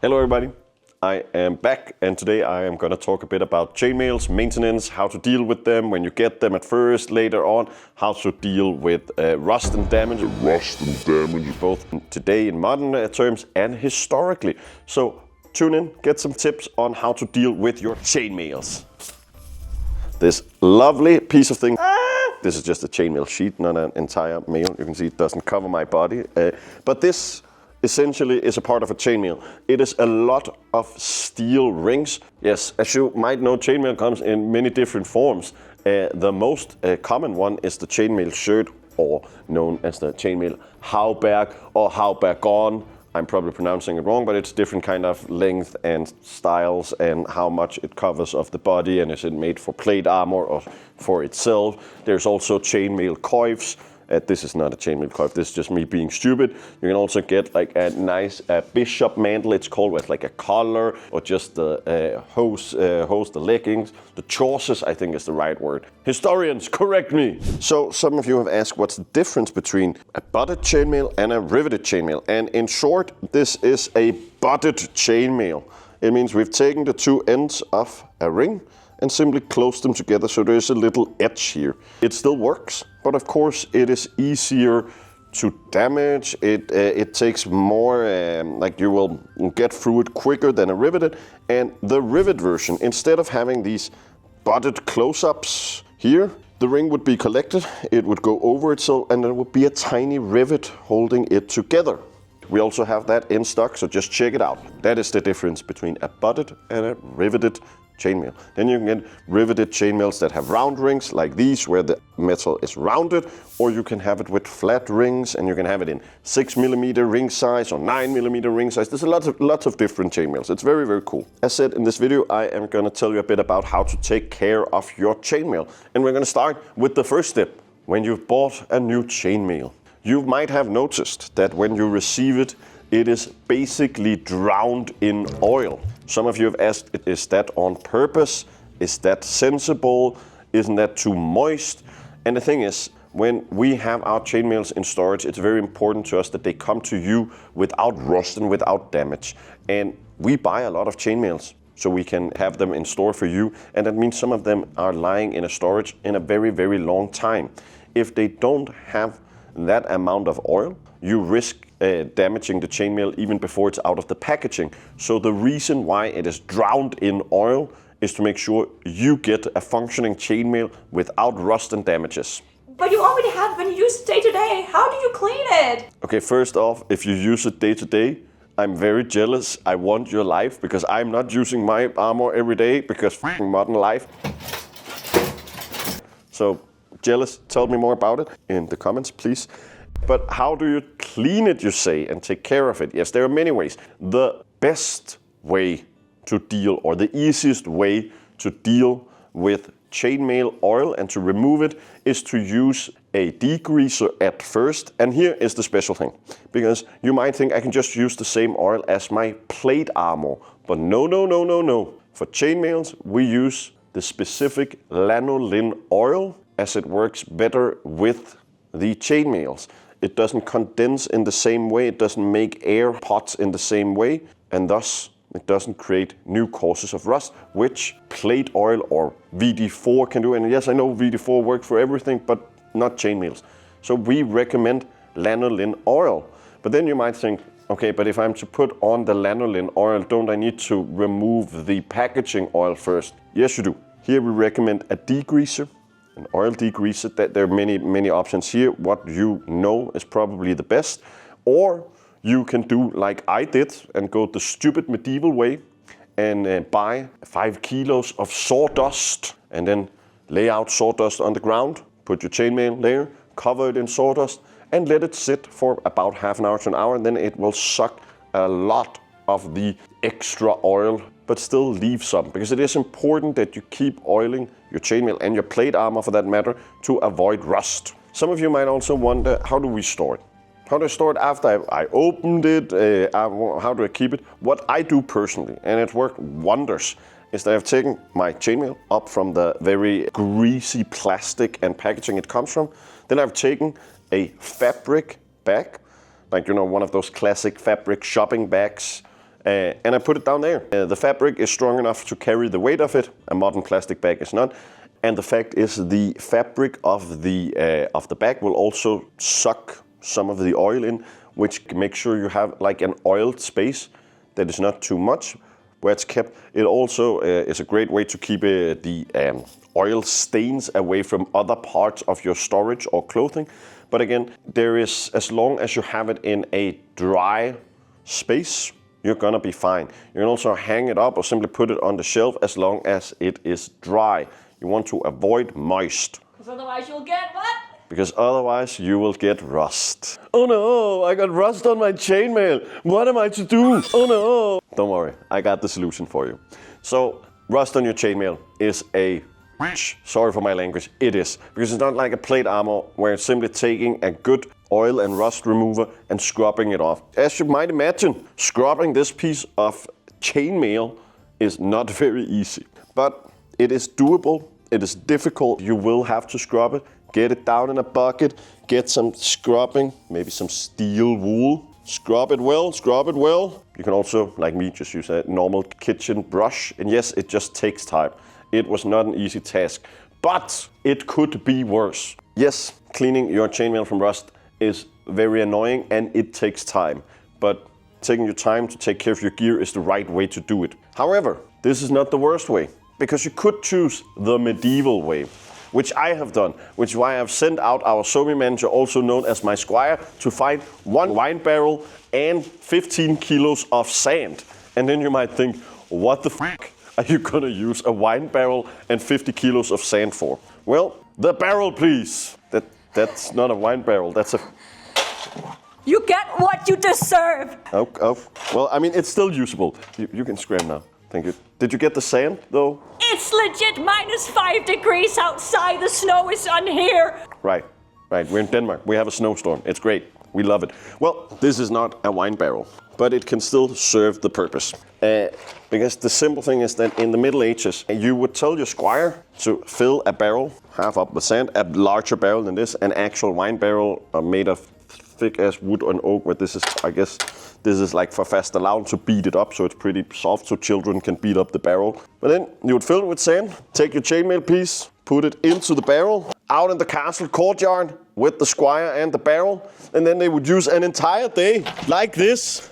Hello everybody, I am back and today I am going to talk a bit about chainmails, maintenance, how to deal with them when you get them at first, later on, how to deal with rust and damage. Both today in modern terms and historically. So tune in, get some tips on how to deal with your chainmails. This lovely piece of thing. This is just a chainmail sheet, not an entire mail. You can see it doesn't cover my body, but this essentially is a part of a chainmail. It is a lot of steel rings. Yes, as you might know, chainmail comes in many different forms. The most common one is the chainmail shirt, or known as the chainmail hauberk or hauberk. I'm probably pronouncing it wrong, but it's different kind of length and styles and how much it covers of the body, and is it made for plate armor or for itself. There's also chainmail coifs. This is not a chainmail coif, this is just me being stupid. You can also get like a nice bishop mantle, it's called, with like a collar, or just the hose, the leggings. The choices, I think is the right word. Historians, correct me! So some of you have asked what's the difference between a butted chainmail and a riveted chainmail. And in short, this is a butted chainmail. It means we've taken the two ends of a ring and simply close them together, so there's a little edge here. It still works, but of course it is easier to damage. It takes more, like you will get through it quicker than a riveted. And the rivet version, instead of having these butted close-ups here, the ring would be collected, it would go over itself, and there would be a tiny rivet holding it together. We also have that in stock, so just check it out. That is the difference between a butted and a riveted chainmail. Then you can get riveted chainmails that have round rings like these, where the metal is rounded, or you can have it with flat rings, and you can have it in 6mm ring size or 9mm ring size. There's lots of different chainmails. It's very, very cool. As said, in this video, I am going to tell you a bit about how to take care of your chainmail. And we're going to start with the first step. When you've bought a new chainmail, you might have noticed that when you receive it, it is basically drowned in oil. Some of you have asked, is that on purpose? Is that sensible? Isn't that too moist? And the thing is, when we have our chainmails in storage, it's very important to us that they come to you without rust and without damage. And we buy a lot of chainmails, so we can have them in store for you. And that means some of them are lying in a storage in a very, very long time. If they don't have that amount of oil, you risk damaging the chainmail even before it's out of the packaging. So the reason why it is drowned in oil is to make sure you get a functioning chainmail without rust and damages. But you already have it when you use it day to day. How do you clean it? Okay, first off, if you use it day to day, I'm very jealous. I want your life, because I'm not using my armor every day because modern life. So jealous, tell me more about it in the comments, please. But how do you clean it, you say, and take care of it? Yes, there are many ways. The best way to deal, or the easiest way to deal with chainmail oil and to remove it, is to use a degreaser at first. And here is the special thing, because you might think I can just use the same oil as my plate armor. But no, no, no, no, no. For chainmails, we use the specific lanolin oil, as it works better with the chainmails. It doesn't condense in the same way, it doesn't make air pots in the same way, and thus it doesn't create new causes of rust, which plate oil or VD4 can do. And yes, I know VD4 works for everything, but not chainmails. So we recommend lanolin oil. But then you might think, okay, but if I'm to put on the lanolin oil, don't I need to remove the packaging oil first? Yes, you do. Here we recommend a degreaser. An oil degreaser. There are many options here. What you know is probably the best. Or you can do like I did and go the stupid medieval way and buy 5 kilos of sawdust and then lay out sawdust on the ground, put your chainmail there, cover it in sawdust, and let it sit for about half an hour to an hour, and then it will suck a lot of the extra oil, but still leave some, because it is important that you keep oiling your chainmail and your plate armor, for that matter, to avoid rust. Some of you might also wonder, how do we store it? How do I store it after I opened it? How do I keep it? What I do personally, and it worked wonders, is that I've taken my chainmail up from the very greasy plastic and packaging it comes from. Then I've taken a fabric bag, like, you know, one of those classic fabric shopping bags, and I put it down there. The fabric is strong enough to carry the weight of it. A modern plastic bag is not. And the fact is, the fabric of the bag will also suck some of the oil in, which makes sure you have like an oiled space that is not too much where it's kept. It also is a great way to keep the oil stains away from other parts of your storage or clothing. But again, as long as you have it in a dry space, you're gonna be fine. You can also hang it up or simply put it on the shelf as long as it is dry. You want to avoid moist. Because otherwise you'll get what? Because otherwise you will get rust. Oh no, I got rust on my chainmail. What am I to do? Oh no. Don't worry, I got the solution for you. So, rust on your chainmail is a sorry for my language, it is. Because it's not like a plate armor where it's simply taking a good oil and rust remover and scrubbing it off. As you might imagine, scrubbing this piece of chainmail is not very easy. But it is doable, it is difficult, you will have to scrub it. Get it down in a bucket, get some scrubbing, maybe some steel wool. Scrub it well, scrub it well. You can also, like me, just use a normal kitchen brush. And yes, it just takes time. It was not an easy task, but it could be worse. Yes, cleaning your chainmail from rust is very annoying and it takes time. But taking your time to take care of your gear is the right way to do it. However, this is not the worst way, because you could choose the medieval way, which I have done, which is why I've sent out our SOMI manager, also known as my squire, to find 1 wine barrel and 15 kilos of sand. And then you might think, what the fuck are you gonna use a wine barrel and 50 kilos of sand for? Well, the barrel, please. That's not a wine barrel, that's a... You get what you deserve. Oh. Well, I mean, it's still usable. You can scram now. Thank you. Did you get the sand, though? It's legit -5 degrees outside. The snow is on here. Right. We're in Denmark. We have a snowstorm. It's great. We love it. Well, this is not a wine barrel, but it can still serve the purpose. Because the simple thing is that in the Middle Ages, you would tell your squire to fill a barrel, half up with sand, a larger barrel than this, an actual wine barrel made of thick as wood and oak, where this is, I guess, this is like for fastelavn to beat it up, so it's pretty soft, so children can beat up the barrel. But then you would fill it with sand, take your chainmail piece, put it into the barrel, out in the castle courtyard with the squire and the barrel, and then they would use an entire day like this.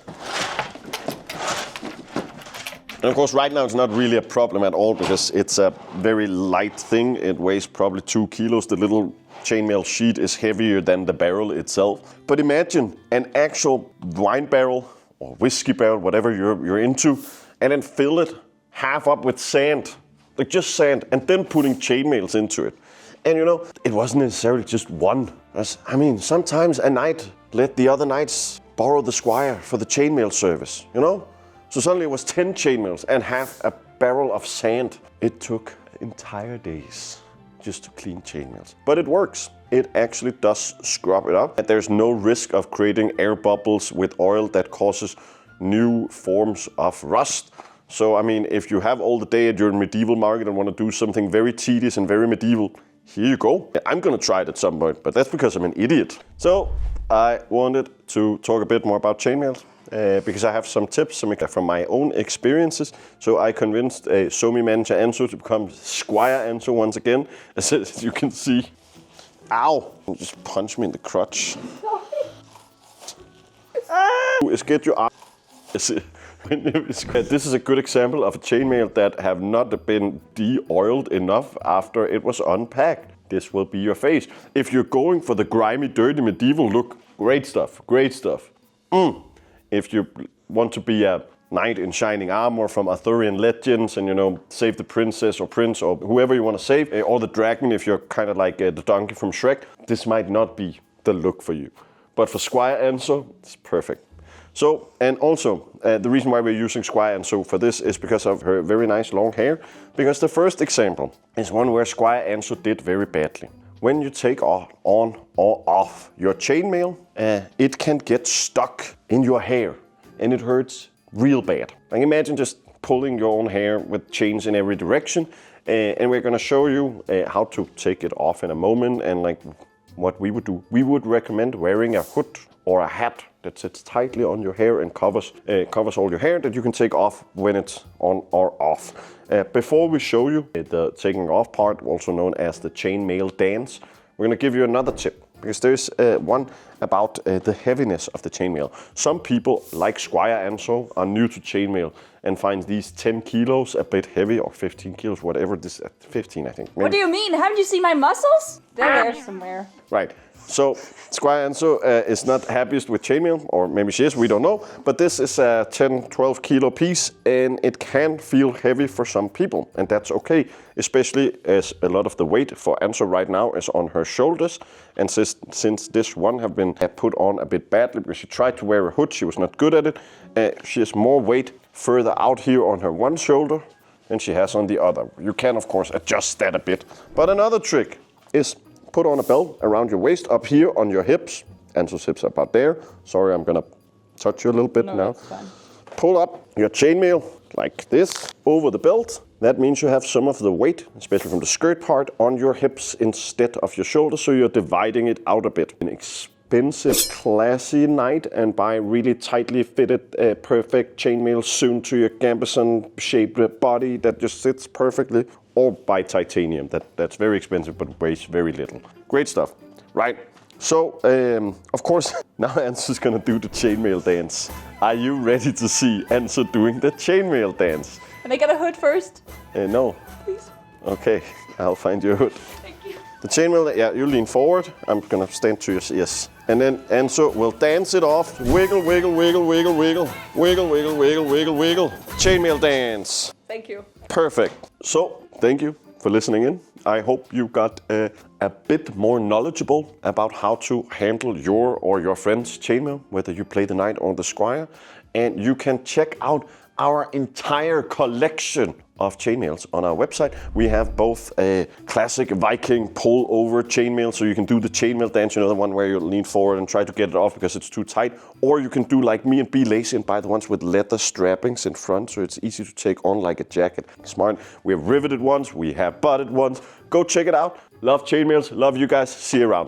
And of course, right now it's not really a problem at all, because it's a very light thing. It weighs probably 2 kilos. The little chainmail sheet is heavier than the barrel itself. But imagine an actual wine barrel or whiskey barrel, whatever you're into, and then fill it half up with sand, like just sand, and then putting chainmails into it. And you know, it wasn't necessarily just one. I mean, sometimes a knight let the other knights borrow the squire for the chainmail service, you know? So suddenly it was 10 chainmails and half a barrel of sand. It took entire days just to clean chainmails. But it works. It actually does scrub it up. And there's no risk of creating air bubbles with oil that causes new forms of rust. So, I mean, if you have all the day at your medieval market and want to do something very tedious and very medieval, here you go. I'm gonna try it at some point, but that's because I'm an idiot. So, I wanted to talk a bit more about chainmails. Because I have some tips from my own experiences. So I convinced a SOMI manager Anso to become Squire Anso once again. As you can see, ow, just punch me in the crotch. Get your arm. This is a good example of a chainmail that have not been de-oiled enough after it was unpacked. This will be your face. If you're going for the grimy, dirty medieval look, great stuff, great stuff. If you want to be a knight in shining armor from Arthurian legends and, you know, save the princess or prince or whoever you want to save, or the dragon if you're kind of like the donkey from Shrek, this might not be the look for you. But for Squire Anso, it's perfect. So, and also, the reason why we're using Squire Anso for this is because of her very nice long hair. Because the first example is one where Squire Anso did very badly. When you take on or off your chainmail, it can get stuck in your hair and it hurts real bad. Like imagine just pulling your own hair with chains in every direction. And we're gonna show you how to take it off in a moment and like what we would do. We would recommend wearing a hood or a hat that sits tightly on your hair and covers all your hair that you can take off when it's on or off. Before we show you the taking off part, also known as the chainmail dance, we're going to give you another tip. Because there's one about the heaviness of the chainmail. Some people, like Squire and so, are new to chainmail and find these 10 kilos a bit heavy, or 15 kilos, whatever this, 15 I think. Maybe. What do you mean? Haven't you seen my muscles? They're there somewhere. Right. So Squire Anso is not happiest with chainmail, or maybe she is, we don't know. But this is a 10-12 kilo piece, and it can feel heavy for some people, and that's okay. Especially as a lot of the weight for Anso right now is on her shoulders, and since this one have been put on a bit badly because she tried to wear a hood, she was not good at it. She has more weight further out here on her one shoulder than she has on the other. You can of course adjust that a bit. But another trick is put on a belt around your waist up here on your hips. Anso's hips are about there. Sorry, I'm gonna touch you a little bit now. That's fine. Pull up your chainmail like this over the belt. That means you have some of the weight, especially from the skirt part, on your hips instead of your shoulders, so you're dividing it out a bit. An expensive, classy night, and buy really tightly fitted, perfect chainmail sewn to your gambeson-shaped body that just sits perfectly, or buy titanium. That's very expensive, but weighs very little. Great stuff, right? So, of course, now Anso's gonna do the chainmail dance. Are you ready to see Anso doing the chainmail dance? Can I get a hood first? No. Please. Okay, I'll find you a hood. Thank you. The chainmail, yeah, you lean forward. I'm gonna stand to your, yes. And then Anso will dance it off. Wiggle, wiggle, wiggle, wiggle, wiggle. Wiggle, wiggle, wiggle, wiggle, wiggle. Chainmail dance. Thank you. Perfect. So, thank you for listening in. I hope you got a bit more knowledgeable about how to handle your or your friend's chainmail, whether you play the knight or the squire. And you can check out our entire collection of chainmails on our website. We have both a classic Viking pull-over chainmail, so you can do the chainmail dance, you know, the one where you lean forward and try to get it off because it's too tight. Or you can do like me and be lazy and buy the ones with leather strappings in front, so it's easy to take on like a jacket. Smart. We have riveted ones, we have butted ones. Go check it out. Love chainmails, love you guys. See you around.